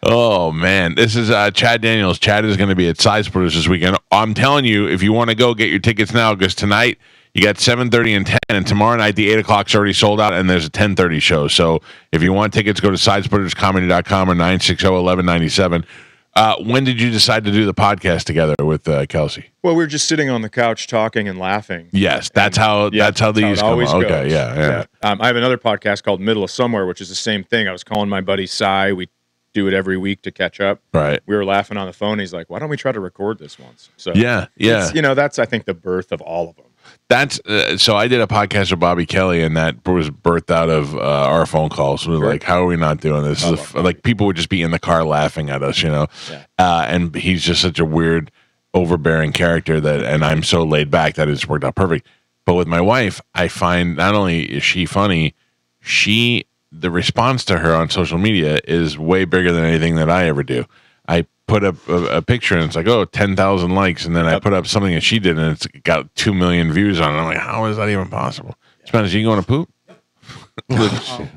Oh, man. This is Chad Daniels. Chad is going to be at Side Splitters this weekend. I'm telling you, if you want to go, get your tickets now, because tonight you got 7:30 and 10, and tomorrow night the 8 o'clock's already sold out, and there's a 10:30 show. So if you want tickets, go to sidesplitterscomedy.com or 960-1197. When did you decide to do the podcast together with Kelsey? Well, we were just sitting on the couch talking and laughing. Yes, that's how these come out. Okay, yeah. I have another podcast called Middle of Somewhere, which is the same thing. I was calling my buddy Cy. We do it every week to catch up. Right. We were laughing on the phone. He's like, "Why don't we try to record this once?" So yeah. That's I think the birth of all of them. That's so I did a podcast with Bobby Kelly, and that was birthed out of our phone calls. We were like, how are we not doing this? Like, people would just be in the car laughing at us, Yeah. And he's just such a weird, overbearing character and I'm so laid back that it's worked out perfect. But with my wife, I find not only is she funny, the response to her on social media is way bigger than anything that I ever do. I put up a picture and it's like, 10,000 likes. And then I put up something that she did and it's got 2 million views on it. I'm like, how is that even possible? Spanish, you going to poop?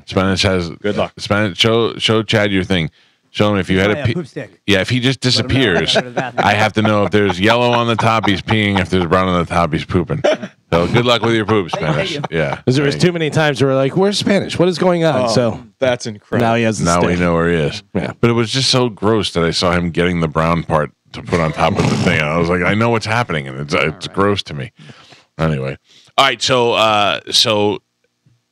Spanish has good luck. Spanish, show Chad your thing. Show him if you had a poop stick. Yeah, if he just disappears, I have to know if there's yellow on the top, he's peeing. If there's brown on the top, he's pooping. So good luck with your poop, Spanish. Yeah, because there was too many times where we're like, "Where's Spanish? What is going on?" So that's incredible. Now he has. Now we know where he is. Yeah, but it was just so gross that I saw him getting the brown part to put on top of the thing. I was like, I know what's happening, and it's gross to me. Anyway, all right. So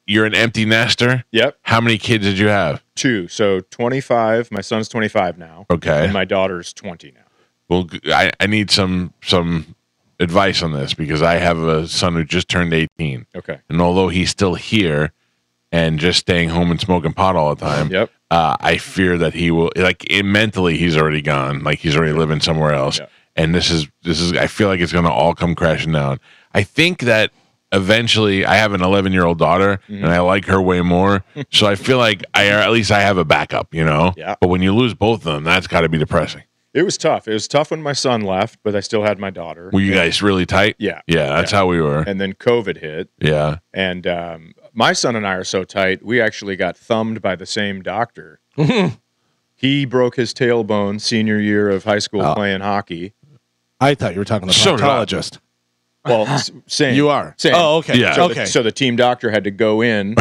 you're an empty nester. Yep. How many kids did you have? 2. So 25. My son's 25 now. Okay. And my daughter's 20 now. Well, I need some advice on this because I have a son who just turned 18. Okay. And although he's still here and just staying home and smoking pot all the time, yep. I fear that he will, mentally he's already gone. Like he's already living somewhere else. Yep. And this is I feel like it's going to all come crashing down. I think that eventually I have an 11-year-old daughter and I like her way more. So I feel like at least I have a backup, Yeah. But when you lose both of them, that's got to be depressing. It was tough. It was tough when my son left, but I still had my daughter. Were you guys really tight? Yeah. Yeah, that's how we were. And then COVID hit. Yeah. And my son and I are so tight, we actually got thumbed by the same doctor. He broke his tailbone senior year of high school playing hockey. I thought you were talking to a proctologist. Well, same. You are. Same. Oh, okay. Yeah. So the team doctor had to go in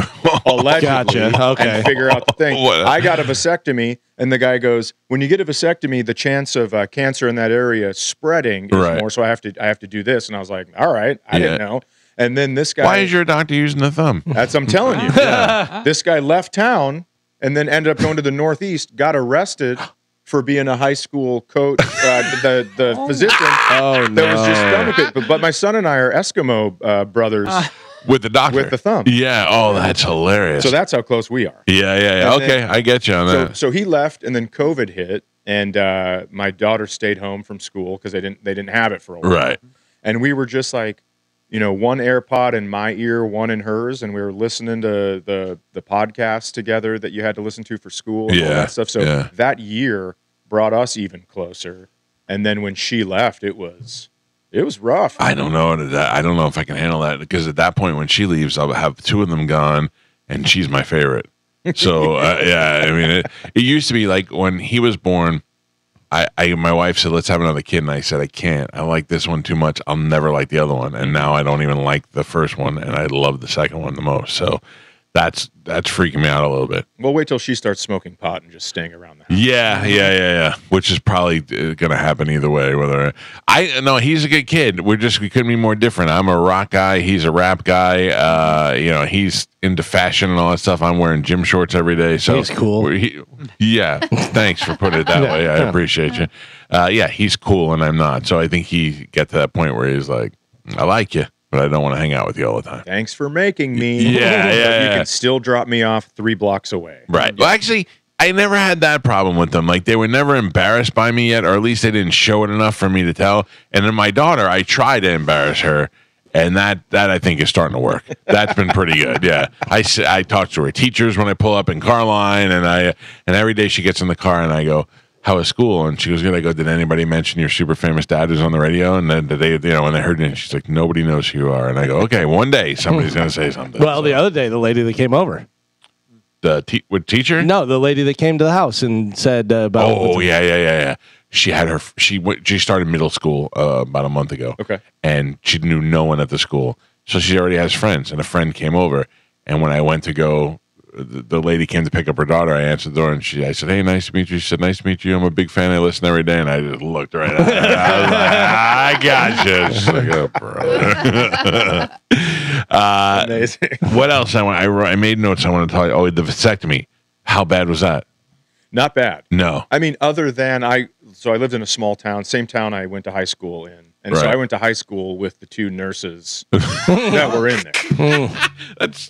allegedly and figure out the thing. I got a vasectomy, and the guy goes, "When you get a vasectomy, the chance of cancer in that area spreading is more. So I have to do this." And I was like, "All right, I didn't know." And then this guy. Why is your doctor using the thumb? That's I'm telling you. This guy left town and then ended up going to the Northeast. Got arrested for being a high school coach, the physician that was just done with it. But my son and I are Eskimo brothers. With the doctor? With the thumb. Yeah. Oh, that's hilarious. So that's how close we are. Yeah. Okay, I get you on that. So he left, and then COVID hit, and my daughter stayed home from school because they didn't have it for a while. Right. And we were just like, one AirPod in my ear, one in hers, and we were listening to the podcasts together that you had to listen to for school and all that stuff. So that year brought us even closer. And then when she left, it was rough. I don't know. I don't know if I can handle that because at that point when she leaves, I'll have 2 of them gone, and she's my favorite. So I mean, it used to be like when he was born. My wife said, "Let's have another kid," and I said, "I can't. I like this one too much. I'll never like the other one." And now I don't even like the first one, and I love the second one the most. So that's freaking me out a little bit. Well, wait till she starts smoking pot and just staying around the house. Yeah. Which is probably going to happen either way. No, he's a good kid. We couldn't be more different. I'm a rock guy. He's a rap guy. He's into fashion and all that stuff. I'm wearing gym shorts every day. So he's cool. Thanks for putting it that way. I appreciate you. He's cool and I'm not. So I think he got to that point where he's like, I like you, but I don't want to hang out with you all the time. Thanks for making me. Yeah. You can still drop me off 3 blocks away. Right. Well, actually, I never had that problem with them. Like, they were never embarrassed by me yet, or at least they didn't show it enough for me to tell. And then my daughter, I try to embarrass her, and that I think is starting to work. That's been pretty good. Yeah. I talk to her teachers when I pull up in Carline, and every day she gets in the car, and I go, "How was school?" And she was going to go, "Did anybody mention your super famous dad who's on the radio?" And then when they heard it, she's like, "Nobody knows who you are." And I go, "Okay, one day somebody's going to say something." Well, the other day, the lady that came over. teacher? No, the lady that came to the house and said about. Oh yeah. She had she started middle school about a month ago. Okay, and she knew no one at the school, so she already has friends. And a friend came over, and when I went to go, the lady came to pick up her daughter. I answered the door, and I said, "Hey, nice to meet you." She said, "Nice to meet you. I'm a big fan. I listen every day." And I just looked right at her. I was like, "I got you." She's like, "Oh, brother." Amazing. What else? I made notes. I want to tell you. Oh, the vasectomy. How bad was that? Not bad. No. I mean, other than I lived in a small town, same town I went to high school in. And so I went to high school with the 2 nurses that were in there.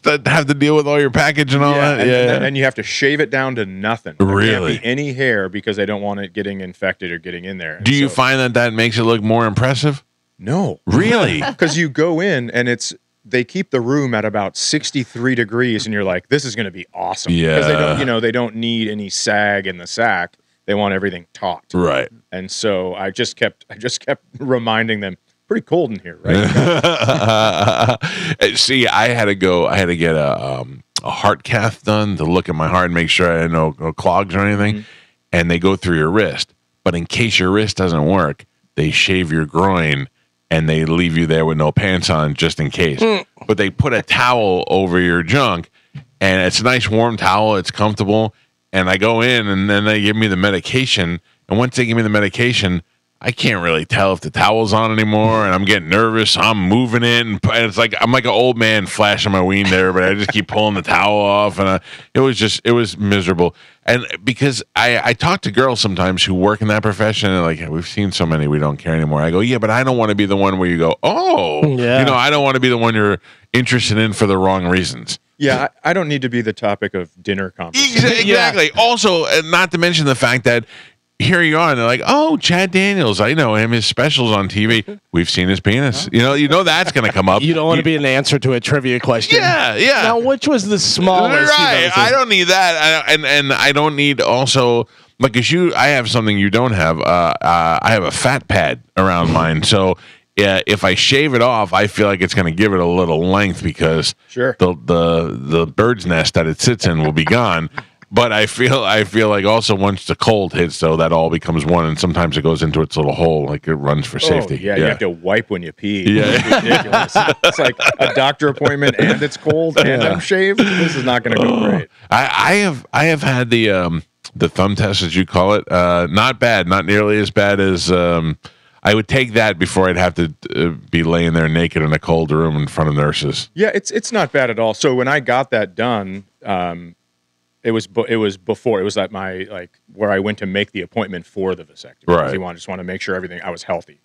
That have to deal with all your package and all that? And you have to shave it down to nothing. There really? can't be any hair because they don't want it getting infected or getting in there. Do you find that makes it look more impressive? No. Really? Because you go in and they keep the room at about 63 degrees and you're like, this is going to be awesome. Yeah. Because they don't need any sag in the sack. They want everything taut. Right. And so I just kept reminding them, pretty cold in here, right? See, I had to get a heart cath done to look at my heart and make sure I had no clogs or anything. Mm-hmm. And they go through your wrist. But in case your wrist doesn't work, they shave your groin and they leave you there with no pants on just in case. But they put a towel over your junk, and it's a nice warm towel. It's comfortable. And I go in, and then they give me the medication. And once they give me the medication, I can't really tell if the towel's on anymore, and I'm getting nervous. I'm moving it, and it's like I'm like an old man flashing my ween there, but I just keep pulling the towel off, and it was miserable. And because I talk to girls sometimes who work in that profession, and like, we've seen so many, we don't care anymore. I go, yeah, but I don't want to be the one where you go, oh, yeah. I don't want to be the one you're interested in for the wrong reasons. Yeah, I don't need to be the topic of dinner conversation. Exactly. Yeah. Also, not to mention the fact that here you are, and they're like, "Oh, Chad Daniels, I know him. His specials on TV. We've seen his penis. You know that's going to come up. You don't want to be an answer to a trivia question. Yeah. Now, which was the smallest? Right. I don't need that, and I don't need also because I have something you don't have. I have a fat pad around mine, so. Yeah, if I shave it off, I feel like it's going to give it a little length because the bird's nest that it sits in will be gone. But I feel like also once the cold hits, though, that all becomes one, and sometimes it goes into its little hole, like it runs for safety. Yeah, you have to wipe when you pee. Yeah, it's ridiculous. It's like a doctor appointment, and it's cold, and I'm shaved. This is not going to go great. I have had the thumb test, as you call it. Not bad, not nearly as bad as. I would take that before I'd have to be laying there naked in a cold room in front of nurses. Yeah, it's not bad at all. So when I got that done, it was before. It was at my where I went to make the appointment for the vasectomy. Right. You just want to make sure I was healthy.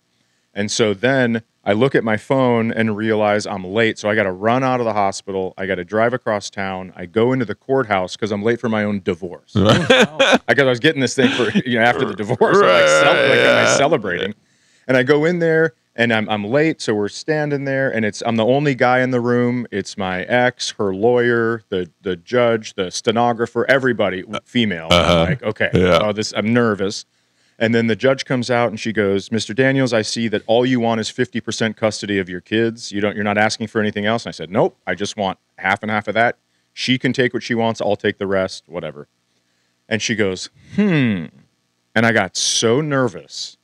And so then I look at my phone and realize I'm late. So I got to run out of the hospital. I got to drive across town. I go into the courthouse because I'm late for my own divorce. I was getting this thing for after the divorce. Right. Am I celebrating? And I go in there, and I'm late, so we're standing there, and I'm the only guy in the room. It's my ex, her lawyer, the judge, the stenographer, everybody, female. I'm like, okay, I'm nervous. And then the judge comes out, and she goes, "Mr. Daniels, I see that all you want is 50% custody of your kids. You're not asking for anything else." And I said, "Nope, I just want half and half of that. She can take what she wants. I'll take the rest, whatever." And she goes, And I got so nervous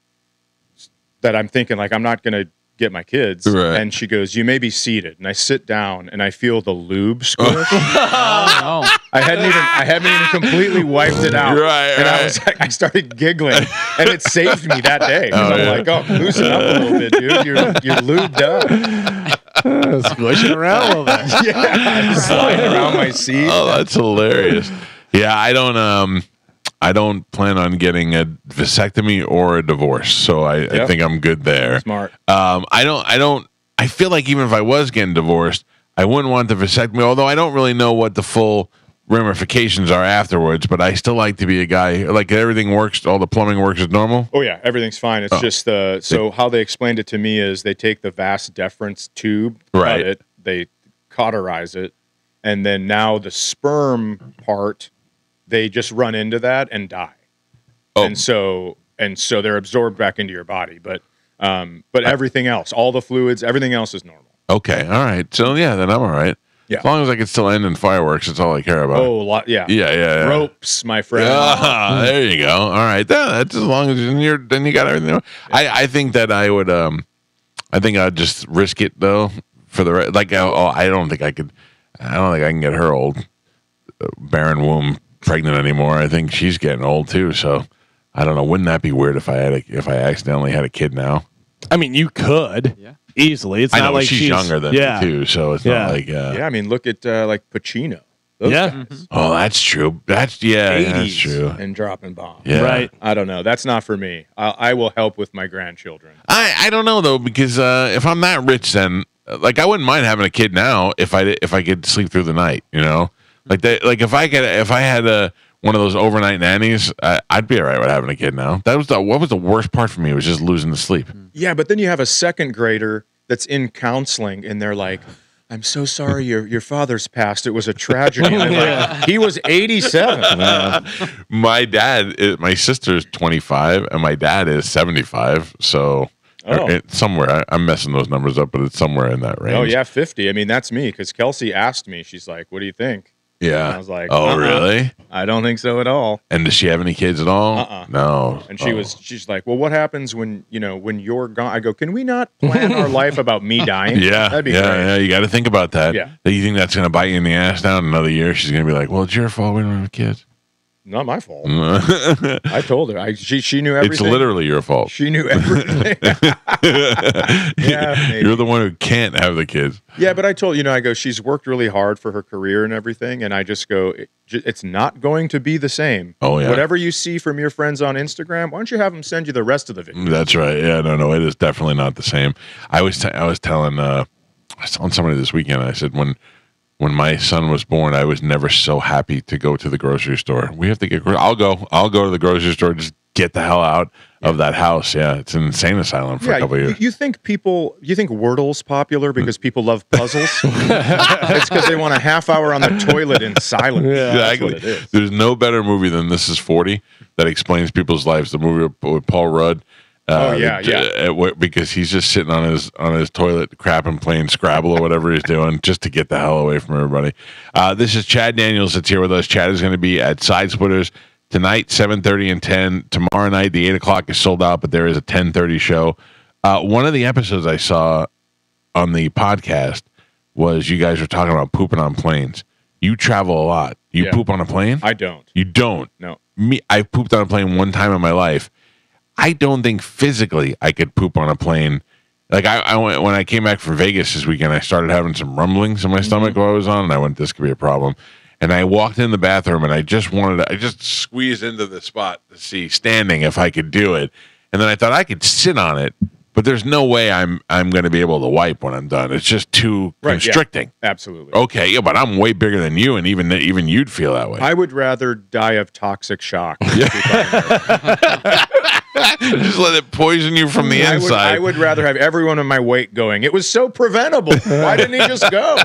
that I'm thinking, I'm not going to get my kids. Right. And she goes, "You may be seated." And I sit down, and I feel the lube squish. Oh, no. I hadn't even completely wiped it out. Right, and I was I started giggling, and it saved me that day. Loosen up a little bit, dude. You're lubed up. Squishing around a little bit. Yeah, sliding around my seat. Oh, that's hilarious. Yeah, I don't plan on getting a vasectomy or a divorce, so I think I'm good there. Smart. I feel like even if I was getting divorced, I wouldn't want the vasectomy, although I don't really know what the full ramifications are afterwards, but I still like to be a guy, like everything works, all the plumbing works as normal. Oh yeah, everything's fine. It's just so how they explained it to me is they take the vas deferens tube, right? cut it, they cauterize it, and then now the sperm part, they just run into that and die. Oh. And so they're absorbed back into your body, but everything else, all the fluids, everything else is normal. Okay, all right. So yeah, then I'm all right. As long as I can still end in fireworks, that's all I care about. Oh, yeah. Ropes, my friend. There you go. All right, that's as long as then you got everything. Yeah. I think that I would. I think I'd just risk it though for the I don't think I could. I don't think I can get her old barren womb pregnant anymore. I think she's getting old too. So I don't know. Wouldn't that be weird if I accidentally had a kid now? I mean, you could easily. It's not like she's younger than me too, so it's not like. I mean, look at like Pacino. Those guys. Oh, that's true. That's 80s that's true. And dropping bombs. Yeah. Right. I don't know. That's not for me. I will help with my grandchildren. I don't know though, because if I'm that rich, then I wouldn't mind having a kid now if I could sleep through the night. You know, if I had one of those overnight nannies, I'd be all right with having a kid now. What was the worst part for me was just losing the sleep. Yeah, but then you have a second grader that's in counseling, and they're like, I'm so sorry your father's passed. It was a tragedy. He was 87. My my sister's 25, and my dad is 75. So somewhere, I'm messing those numbers up, but it's somewhere in that range. Oh, yeah, 50. I mean, that's me, because Kelsey asked me, she's like, what do you think? Yeah. And I was like, oh, really? I don't think so at all. And does she have any kids at all? No. And she's like, well, what happens when you're gone? I go, can we not plan our life about me dying? Yeah. That'd be great. Yeah, you got to think about that. Yeah. You think that's going to bite you in the ass now in another year? She's going to be like, well, it's your fault we don't have kids. Not my fault. I told her. She knew everything. It's literally your fault. She knew everything. Maybe. You're the one who can't have the kids. Yeah, but I told I go, she's worked really hard for her career and everything, and I just go, it's not going to be the same. Oh yeah. Whatever you see from your friends on Instagram, why don't you have them send you the rest of the video? That's right. Yeah, no, it is definitely not the same. I was telling somebody this weekend. I said when my son was born, I was never so happy to go to the grocery store. We have to get. I'll go to the grocery store. Just get the hell out of that house. Yeah, it's an insane asylum for a couple of years. You think Wordle's popular because people love puzzles? It's because they want a half hour on the toilet in silence. Yeah, exactly. That's what it is. There's no better movie than This Is 40 that explains people's lives. The movie with Paul Rudd. Because he's just sitting on his toilet, crapping, playing Scrabble or whatever he's doing, just to get the hell away from everybody. This is Chad Daniels that's here with us. Chad is going to be at Side Splitters tonight, 7:30 and 10. Tomorrow night, the 8 o'clock is sold out, but there is a 10:30 show. One of the episodes I saw on the podcast was you guys were talking about pooping on planes. You travel a lot. You poop on a plane? I don't. You don't? No. I pooped on a plane one time in my life. I don't think physically I could poop on a plane. Like I went when I came back from Vegas this weekend, I started having some rumblings in my stomach while I was on, and I went, this could be a problem. And I walked in the bathroom, and I just squeezed into the spot to see standing if I could do it. And then I thought I could sit on it, but there's no way I'm going to be able to wipe when I'm done. It's just too constricting. Yeah, absolutely. Okay, but I'm way bigger than you, and even you'd feel that way. I would rather die of toxic shock. Just let it poison you from the inside. I would rather have everyone in my weight going, it was so preventable. Why didn't he just go?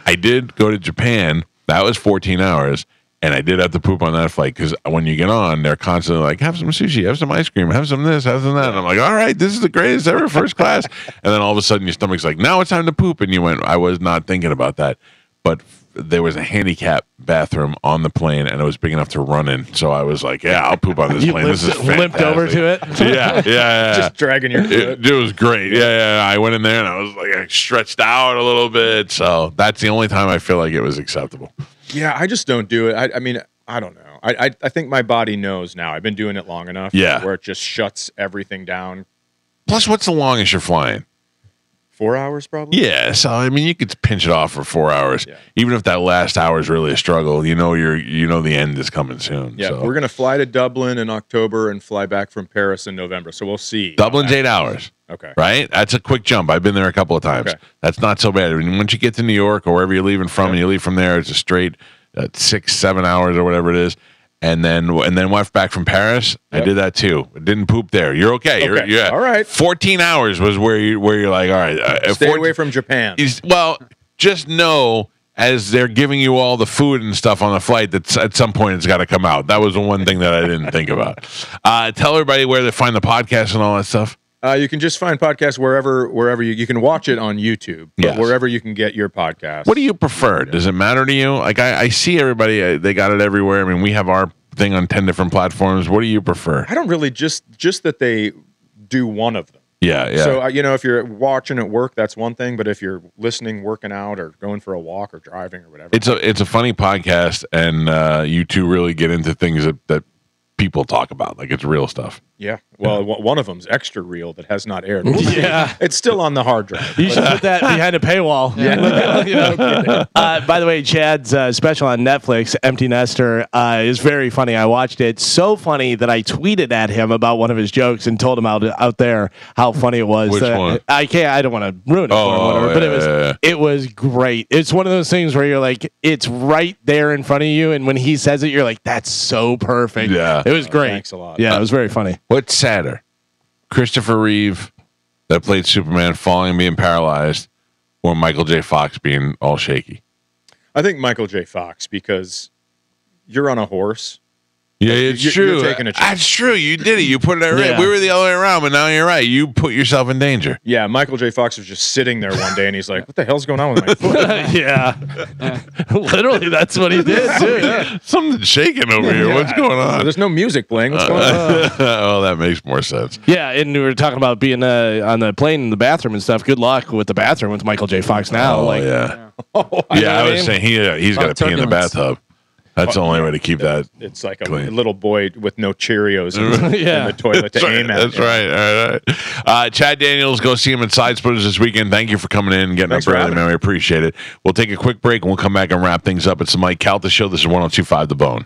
I did go to Japan. That was 14 hours. And I did have to poop on that flight because when you get on, they're constantly like, have some sushi, have some ice cream, have some this, have some that. And I'm like, all right, this is the greatest ever, first class. And then all of a sudden your stomach's like, now it's time to poop. And you went, I was not thinking about that. But there was a handicap bathroom on the plane, and it was big enough to run in. So I was like, yeah, I'll poop on this plane. This is fantastic. Limped over to it? Yeah. Just dragging your foot. It was great. Yeah. I went in there, and I was like, I stretched out a little bit. So that's the only time I feel like it was acceptable. Yeah, I just don't do it. I mean, I don't know. I think my body knows now. I've been doing it long enough where it just shuts everything down. Plus, what's the longest you're flying? 4 hours, probably? Yeah, so I mean, you could pinch it off for 4 hours. Yeah. Even if that last hour is really a struggle, you know the end is coming soon. Yeah, we're going to fly to Dublin in October and fly back from Paris in November, so we'll see. Dublin's 8 hours. Okay. Right? That's a quick jump. I've been there a couple of times. Okay. That's not so bad. I mean, once you get to New York or wherever you're leaving from and you leave from there, it's a straight 6-7 hours or whatever it is. And then went back from Paris. Yep. I did that too. Didn't poop there. You're okay. You're all right. 14 hours was where you're like, all right. Stay away from Japan. Well, just know as they're giving you all the food and stuff on the flight that at some point it's got to come out. That was the one thing that I didn't think about. Tell everybody where to find the podcast and all that stuff. You can just find podcasts wherever you can watch it on YouTube, but wherever you can get your podcast. What do you prefer? Does it matter to you? Like I see everybody, they got it everywhere. I mean, we have our thing on 10 different platforms. What do you prefer? I don't really just that they do one of them. Yeah. So, if you're watching at work, that's one thing. But if you're listening, working out, or going for a walk, or driving, or whatever, it's a funny podcast, and you two really get into things that people talk about. Like, it's real stuff. Yeah. Well, one of them's extra real that has not aired. Yeah. It's still on the hard drive. You should put that behind a paywall. Yeah. By the way, Chad's special on Netflix, Empty Nester, is very funny. I watched it. So funny that I tweeted at him about one of his jokes and told him out there how funny it was. Which one? I don't want to ruin it for him, whatever, but it was great. It's one of those things where you're like, it's right there in front of you, and when he says it, you're like, that's so perfect. Yeah. It was great. Thanks a lot. Yeah, it was very funny. What's sadder? Christopher Reeve, that played Superman, falling and being paralyzed, or Michael J. Fox being all shaky? I think Michael J. Fox, because you're on a horse. Yeah, it's true. You're taking a chance. That's true. You did it. You put it right. We were the other way around, but now you're right. You put yourself in danger. Yeah, Michael J. Fox was just sitting there one day, and he's like, "What the hell's going on with my foot?" Yeah, literally, that's what he did too. Something's shaking over here. What's going on? There's no music playing. What's going on? Oh, that makes more sense. Yeah, and we were talking about being on the plane in the bathroom and stuff. Good luck with the bathroom with Michael J. Fox now. Oh, yeah. I was saying he's got to pee in the bathtub. That's the only way to keep that. It's like clean. A little boy with no Cheerios in the toilet to aim at. That's right. All right. Chad Daniels, go see him at Side Splitters this weekend. Thank you for coming in and getting up early, man. We appreciate it. We'll take a quick break and we'll come back and wrap things up. It's the Mike Calta Show. This is 102.5 The Bone.